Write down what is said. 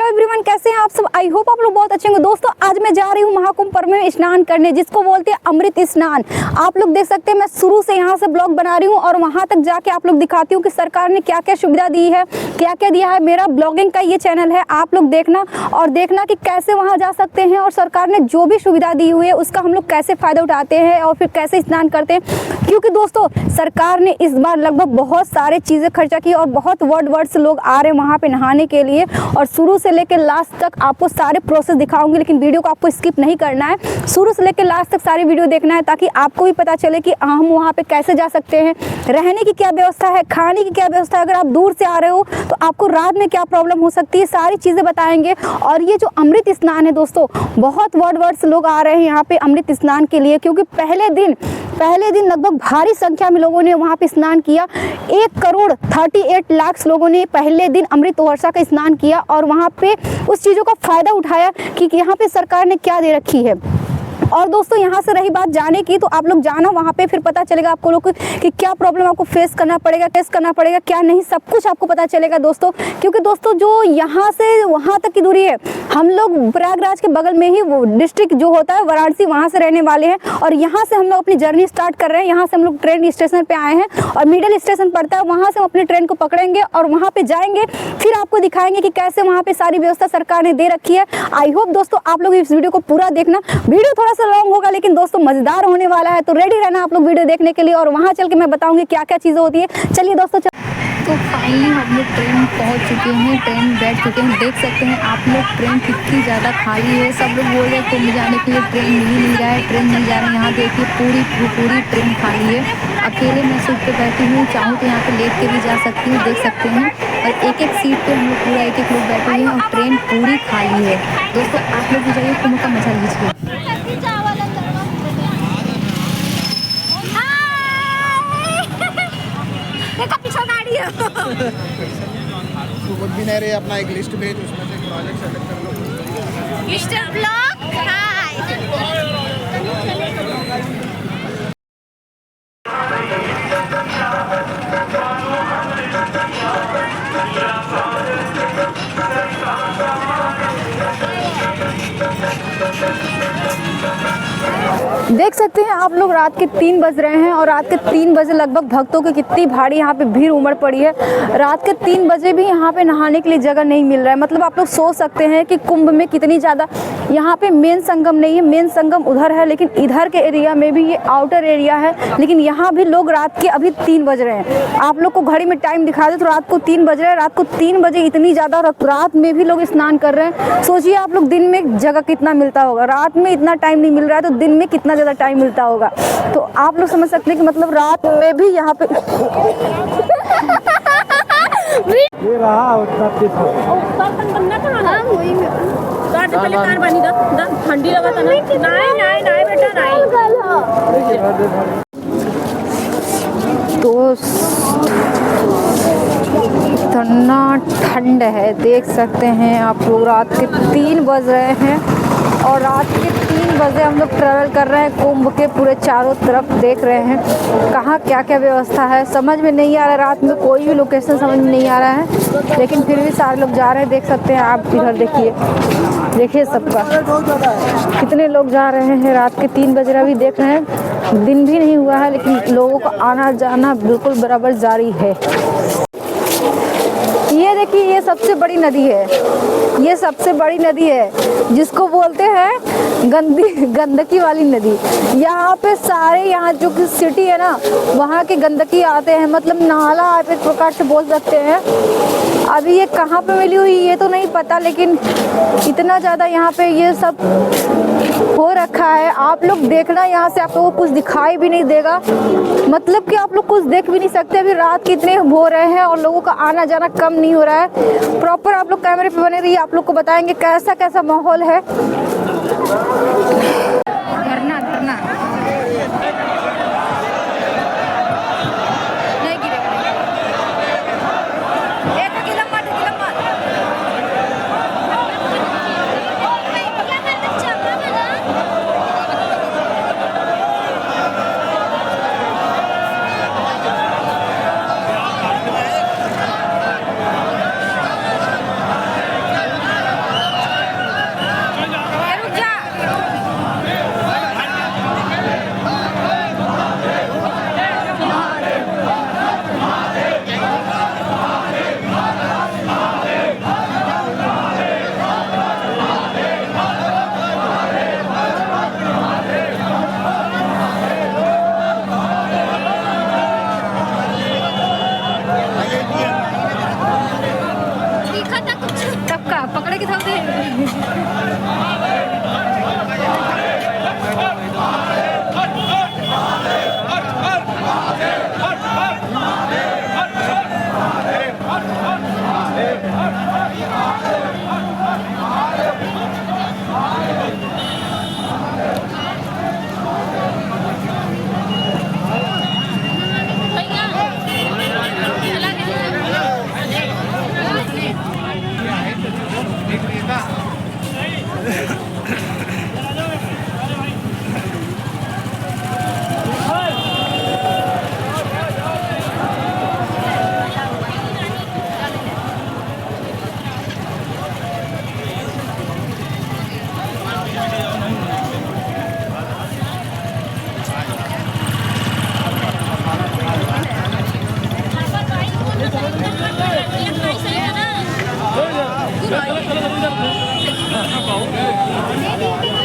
Hello everyone, कैसे हैं आप सब। आई होप आप लोग बहुत अच्छे होंगे। दोस्तों आज मैं जा रही हूँ महाकुंभ पर्व में स्नान करने, जिसको बोलते हैं अमृत स्नान। आप लोग देख सकते हैं मैं शुरू से यहाँ से ब्लॉग बना रही हूँ और वहाँ तक जाके आप लोग दिखाती हूँ कि सरकार ने क्या क्या सुविधा दी है, क्या क्या दिया है। मेरा ब्लॉगिंग का ये चैनल है, आप लोग देखना और देखना कि कैसे वहाँ जा सकते हैं और सरकार ने जो भी सुविधा दी हुई है उसका हम लोग कैसे फ़ायदा उठाते हैं और फिर कैसे स्नान करते हैं। क्योंकि दोस्तों सरकार ने इस बार लगभग बहुत सारे चीज़ें खर्चा की और बहुत वर्ड से लोग आ रहे हैं वहाँ पे नहाने के लिए। और शुरू से लेकर लास्ट तक आपको सारे प्रोसेस दिखाऊंगी, लेकिन वीडियो को आपको स्किप नहीं करना है, शुरू से लेकर लास्ट तक सारी वीडियो देखना है ताकि आपको भी पता चले कि हम वहाँ पे कैसे जा सकते हैं, रहने की क्या व्यवस्था है, खाने की क्या व्यवस्था है, अगर आप दूर से आ रहे हो तो आपको रात में क्या प्रॉब्लम हो सकती है, सारी चीज़ें बताएंगे। और ये जो अमृत स्नान है दोस्तों, बहुत वर्ड से लोग आ रहे हैं यहाँ पे अमृत स्नान के लिए, क्योंकि पहले दिन लगभग भारी संख्या में लोगों ने वहाँ पे स्नान किया। 1,38,00,000 लोगों ने पहले दिन अमृत वर्षा का स्नान किया और वहाँ पे उस चीज़ों का फ़ायदा उठाया कि यहाँ पे सरकार ने क्या दे रखी है। और दोस्तों यहाँ से रही बात जाने की, तो आप लोग जाना वहाँ पे, फिर पता चलेगा आपको लोग कि क्या प्रॉब्लम आपको फेस करना पड़ेगा क्या नहीं, सब कुछ आपको पता चलेगा दोस्तों। क्योंकि दोस्तों जो यहाँ से वहाँ तक की दूरी है, हम लोग प्रयागराज के बगल में ही वो डिस्ट्रिक्ट जो होता है वाराणसी, वहाँ से रहने वाले हैं और यहाँ से हम लोग अपनी जर्नी स्टार्ट कर रहे हैं। यहाँ से हम लोग ट्रेन स्टेशन पे आए हैं और मिडिल स्टेशन पड़ता है, वहाँ से हम अपनी ट्रेन को पकड़ेंगे और वहाँ पे जाएंगे, फिर आपको दिखाएंगे कि कैसे वहाँ पे सारी व्यवस्था सरकार ने दे रखी है। आई होप दोस्तों आप लोग इस वीडियो को पूरा देखना। वीडियो थोड़ा सा लॉन्ग होगा लेकिन दोस्तों मजेदार होने वाला है, तो रेडी रहना आप लोग वीडियो देखने के लिए और वहाँ चल के मैं बताऊंगी क्या क्या चीज़ें होती है। चलिए दोस्तों तो फाइनली हम लोग ट्रेन पहुंच चुके हैं, ट्रेन बैठ चुके हैं। देख सकते हैं आप लोग ट्रेन कितनी ज़्यादा खाली है। सब लोग बोल रहे हैं कुंभ जाने के लिए ट्रेन मिल नहीं रहा है, ट्रेन नहीं जा रहा है। यहाँ देखिए पूरी ट्रेन खाली है। अकेले मैं सीट पे बैठी हूँ, चाहूँ तो यहाँ पे लेट के भी जा सकती हूँ, देख सकते हैं। और एक सीट पे हम लोग पूरा एक लोग बैठे हुए हैं और ट्रेन पूरी खाली है। दोस्तों आप लोग भी जाइए, कुंभ का मजा लीजिए। कुछ भी नहीं रहे, अपना एक लिस्ट भेज, उसमें से प्रोजेक्ट सेलेक्ट कर लो। मिस्टर ब्लॉग देख सकते हैं आप लोग रात के 3 बज रहे हैं और रात के 3 बजे लगभग भक्तों की कितनी भारी यहाँ पे भीड़ उमड़ पड़ी है। रात के 3 बजे भी यहाँ पे नहाने के लिए जगह नहीं मिल रहा है। मतलब आप लोग सोच सकते हैं कि कुंभ में कितनी ज़्यादा, यहाँ पे मेन संगम नहीं है, मेन संगम उधर है, लेकिन इधर के एरिया में भी ये आउटर एरिया है, लेकिन यहाँ भी लोग रात के अभी 3 बज रहे हैं। आप लोग को घड़ी में टाइम दिखा दे तो रात को 3 बज रहे हैं। रात को 3 बजे इतनी ज़्यादा रात में भी लोग स्नान कर रहे हैं। सोचिए आप लोग दिन में जगह कितना मिलता होगा, रात में इतना टाइम नहीं मिल रहा है तो दिन में कितना ज़्यादा टाइम मिलता होगा। तो आप लोग समझ सकते हैं कि मतलब रात में भी यहाँ पे ये रहा उतना ठंडी लगा था ना। नहीं बेटा नहीं। तो इतना ठंड है, देख सकते हैं आप लोग। रात के 3 बज रहे हैं और रात के 3 बजे हम लोग ट्रैवल कर रहे हैं कुंभ के पूरे चारों तरफ। देख रहे हैं कहाँ क्या क्या व्यवस्था है, समझ में नहीं आ रहा है। रात में कोई भी लोकेशन समझ में नहीं आ रहा है, लेकिन फिर भी सारे लोग जा रहे हैं। देख सकते हैं आप, इधर देखिए सबका कितने लोग जा रहे हैं। रात के 3 बजे अभी देख रहे हैं, दिन भी नहीं हुआ है लेकिन लोगों का आना जाना बिल्कुल बराबर जारी है। ये देखिए ये सबसे बड़ी नदी है, ये सबसे बड़ी नदी है जिसको बोलते हैं गंदकी वाली नदी। यहाँ पे सारे यहाँ जो कि सिटी है ना, वहाँ के गंदगी आते हैं, मतलब नाला आप एक प्रकार से बोल सकते हैं। अभी ये कहाँ पे मिली हुई ये तो नहीं पता, लेकिन इतना ज़्यादा यहाँ पे ये सब हो रखा है। आप लोग देखना, यहाँ से आप लोगों को कुछ दिखाई भी नहीं देगा, मतलब कि आप लोग कुछ देख भी नहीं सकते। अभी रात कितने हो रहे हैं और लोगों का आना जाना कम नहीं हो रहा है। प्रॉपर आप लोग कैमरे पे बने रहिए, आप लोग को बताएंगे कैसा कैसा माहौल है। धरना किधर थे चलो चलो चलो